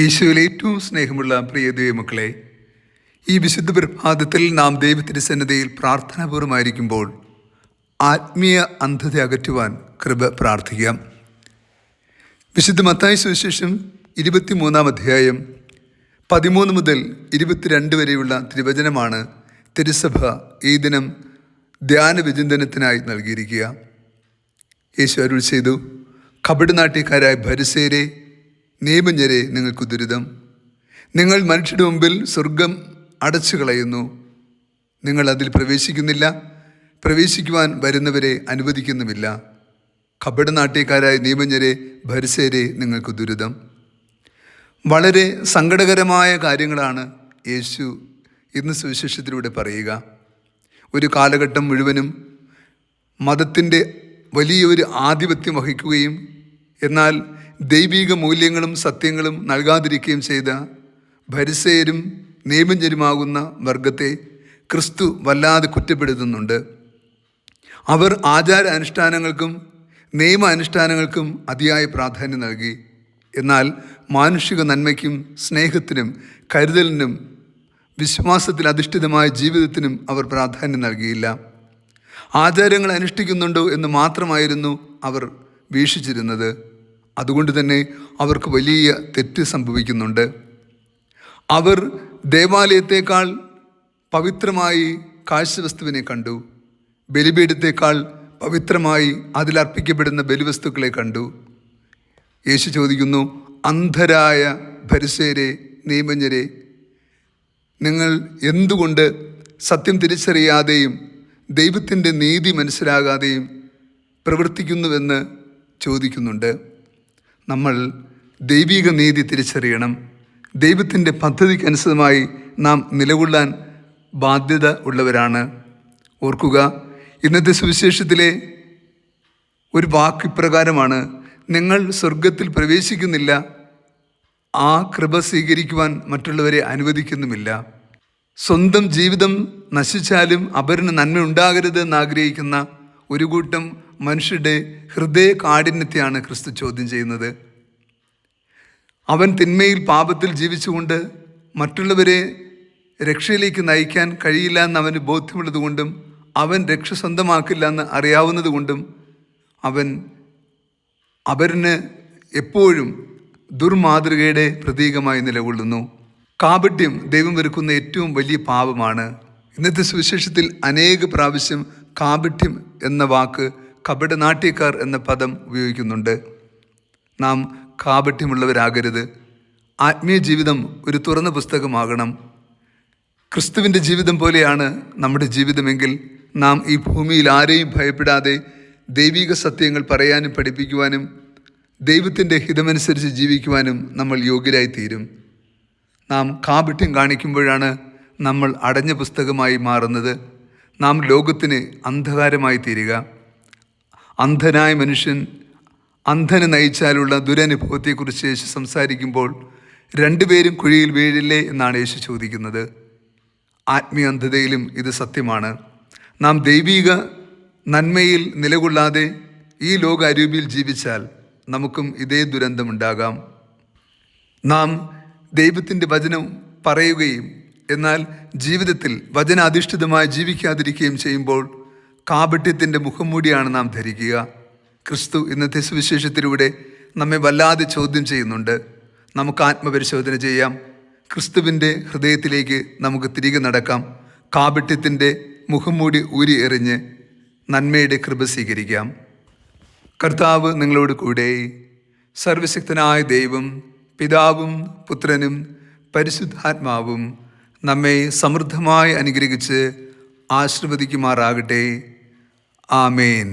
ഈശോയിൽ ഏറ്റവും സ്നേഹമുള്ള പ്രിയ ദൈവമക്കളെ, ഈ വിശുദ്ധ പ്രഭാതത്തിൽ നാം ദൈവത്തിരുസന്നിധിയിൽ പ്രാർത്ഥനാപൂർവമായിരിക്കുമ്പോൾ ആത്മീയ അന്ധത അകറ്റുവാൻ കൃപ പ്രാർത്ഥിക്കാം. വിശുദ്ധ മത്തായി സുവിശേഷം 23-ാം അധ്യായം 13 മുതൽ 22 വരെയുള്ള തിരുവചനമാണ് തിരുസഭ ഈ ദിനം ധ്യാന വിചിന്തനത്തിനായി നൽകിയിരിക്കുക. യേശു അരുൾ ചെയ്തു, കപടനാട്യക്കാരായ ഫരിസേയരെ, നിയമജ്ഞരെ, നിങ്ങൾക്ക് ദുരിതം. നിങ്ങൾ മനുഷ്യരുടെ മുമ്പിൽ സ്വർഗം അടച്ചു കളയുന്നു. നിങ്ങൾ അതിൽ പ്രവേശിക്കുന്നില്ല, പ്രവേശിക്കുവാൻ വരുന്നവരെ അനുവദിക്കുന്നുമില്ല. കപടനാട്യക്കാരായ നിയമജ്ഞരെ, ഫരിസേയരെ, നിങ്ങൾക്ക് ദുരിതം. വളരെ സങ്കടകരമായ കാര്യങ്ങളാണ് യേശു ഇന്ന് സുവിശേഷത്തിലൂടെ പറയുക. ഒരു കാലഘട്ടം മുഴുവനും മതത്തിൻ്റെ വലിയൊരു ആധിപത്യം വഹിക്കുകയും എന്നാൽ ദൈവിക മൂല്യങ്ങളും സത്യങ്ങളും നൽകാതിരിക്കുകയും ചെയ്ത ഫരിസേയരും നിയമജ്ഞരുമാകുന്ന വർഗത്തെ ക്രിസ്തു വല്ലാതെ കുറ്റപ്പെടുത്തുന്നുണ്ട്. അവർ ആചാര അനുഷ്ഠാനങ്ങൾക്കും നിയമ അനുഷ്ഠാനങ്ങൾക്കും അതിയായ പ്രാധാന്യം നൽകി. എന്നാൽ മാനുഷിക നന്മയ്ക്കും സ്നേഹത്തിനും കരുതലിനും വിശ്വാസത്തിൽ അധിഷ്ഠിതമായ ജീവിതത്തിനും അവർ പ്രാധാന്യം നൽകിയില്ല. ആചാരങ്ങൾ അനുഷ്ഠിക്കുന്നുണ്ടോ എന്ന് മാത്രമായിരുന്നു അവർ വീക്ഷിച്ചിരുന്നത്. അതുകൊണ്ട് തന്നെ അവർക്ക് വലിയ തെറ്റ് സംഭവിക്കുന്നുണ്ട്. അവർ ദേവാലയത്തേക്കാൾ പവിത്രമായി കാഴ്ചവസ്തുവിനെ കണ്ടു. ബലിപീഠത്തേക്കാൾ പവിത്രമായി അതിലർപ്പിക്കപ്പെടുന്ന ബലിവസ്തുക്കളെ കണ്ടു. യേശു ചോദിക്കുന്നു, അന്ധരായ ഫരിസേയരെ, നിയമജ്ഞരെ, നിങ്ങൾ എന്തുകൊണ്ട് സത്യം തിരിച്ചറിയാതെയും ദൈവത്തിൻ്റെ നീതി മനസ്സിലാകാതെയും പ്രവർത്തിക്കുന്നുവെന്ന് ചോദിക്കുന്നുണ്ട്. നമ്മൾ ദൈവിക നീതി തിരിച്ചറിയണം. ദൈവത്തിൻ്റെ പദ്ധതിക്ക് അനുസൃതമായി നാം നിലകൊള്ളാൻ ബാധ്യത ഉള്ളവരാണ്. ഓർക്കുക, ഇന്നത്തെ സുവിശേഷത്തിലെ ഒരു വാക്ക് ഇപ്രകാരമാണ്: നിങ്ങൾ സ്വർഗത്തിൽ പ്രവേശിക്കുന്നില്ല, ആ കൃപ സ്വീകരിക്കുവാൻ മറ്റുള്ളവരെ അനുവദിക്കുന്നുമില്ല. സ്വന്തം ജീവിതം നശിച്ചാലും അപരന് നന്മ ഉണ്ടാകരുത് എന്നാഗ്രഹിക്കുന്ന ഒരു കൂട്ടം മനുഷ്യരുടെ ഹൃദയ കാഠിന്യത്തെയാണ് ക്രിസ്തു ചോദ്യം ചെയ്യുന്നത്. അവൻ തിന്മയിൽ പാപത്തിൽ ജീവിച്ചുകൊണ്ട് മറ്റുള്ളവരെ രക്ഷയിലേക്ക് നയിക്കാൻ കഴിയില്ല എന്ന് അവന് ബോധ്യമുള്ളതുകൊണ്ടും അവൻ രക്ഷ സ്വന്തമാക്കില്ല എന്ന് അറിയാവുന്നത് കൊണ്ടും അവൻ അപരന് എപ്പോഴും ദുർമാതൃകയുടെ പ്രതീകമായി നിലകൊള്ളുന്നു. കാപട്യം ദൈവം വെറുക്കുന്ന ഏറ്റവും വലിയ പാപമാണ്. ഇന്നത്തെ സുവിശേഷത്തിൽ അനേക പ്രാവശ്യം കാപട്യം എന്ന വാക്ക് കപടനാട്യക്കാർ എന്ന പദം ഉപയോഗിക്കുന്നുണ്ട്. നാം കാപട്യമുള്ളവരാകരുത്. ആത്മീയ ജീവിതം ഒരു തുറന്ന പുസ്തകമാകണം. ക്രിസ്തുവിൻ്റെ ജീവിതം പോലെയാണ് നമ്മുടെ ജീവിതമെങ്കിൽ നാം ഈ ഭൂമിയിൽ ആരെയും ഭയപ്പെടാതെ ദൈവിക സത്യങ്ങൾ പറയാനും പഠിപ്പിക്കുവാനും ദൈവത്തിൻ്റെ ഹിതമനുസരിച്ച് ജീവിക്കുവാനും നമ്മൾ യോഗ്യരായി തീരും. നാം കാപട്യം കാണിക്കുമ്പോഴാണ് നമ്മൾ അടഞ്ഞ പുസ്തകമായി മാറുന്നത്. നാം ലോകത്തിന് അന്ധകാരമായി തീരുക. അന്ധനായ മനുഷ്യൻ അന്ധന് നയിച്ചാലുള്ള ദുരനുഭവത്തെക്കുറിച്ച് യേശു സംസാരിക്കുമ്പോൾ രണ്ടുപേരും കുഴിയിൽ വീഴില്ലേ എന്നാണ് യേശു ചോദിക്കുന്നത്. ആത്മീയ അന്ധതയിലും ഇത് സത്യമാണ്. നാം ദൈവിക നന്മയിൽ നിലകൊള്ളാതെ ഈ ലോക അരൂപിയിൽ ജീവിച്ചാൽ നമുക്കും ഇതേ ദുരന്തമുണ്ടാകാം. നാം ദൈവത്തിൻ്റെ വചനം പറയുകയും എന്നാൽ ജീവിതത്തിൽ വചനാധിഷ്ഠിതമായി ജീവിക്കാതിരിക്കുകയും ചെയ്യുമ്പോൾ കാപട്യത്തിൻ്റെ മുഖംമൂടിയാണ് നാം ധരിക്കുക. ക്രിസ്തു ഇന്നത്തെ സുവിശേഷത്തിലൂടെ നമ്മെ വല്ലാതെ ചോദ്യം ചെയ്യുന്നുണ്ട്. നമുക്ക് ആത്മപരിശോധന ചെയ്യാം. ക്രിസ്തുവിൻ്റെ ഹൃദയത്തിലേക്ക് നമുക്ക് തിരികെ നടക്കാം. കാപട്യത്തിൻ്റെ മുഖംമൂടി ഊരി എറിഞ്ഞ് നന്മയുടെ കൃപ സ്വീകരിക്കാം. കർത്താവ് നിങ്ങളോട് കൂടെ. സർവശക്തനായ ദൈവം, പിതാവും പുത്രനും പരിശുദ്ധാത്മാവും നമ്മെ സമൃദ്ധമായി അനുഗ്രഹിച്ച് ആശീർവദിക്കുമാറാകട്ടെ. ആമേൻ.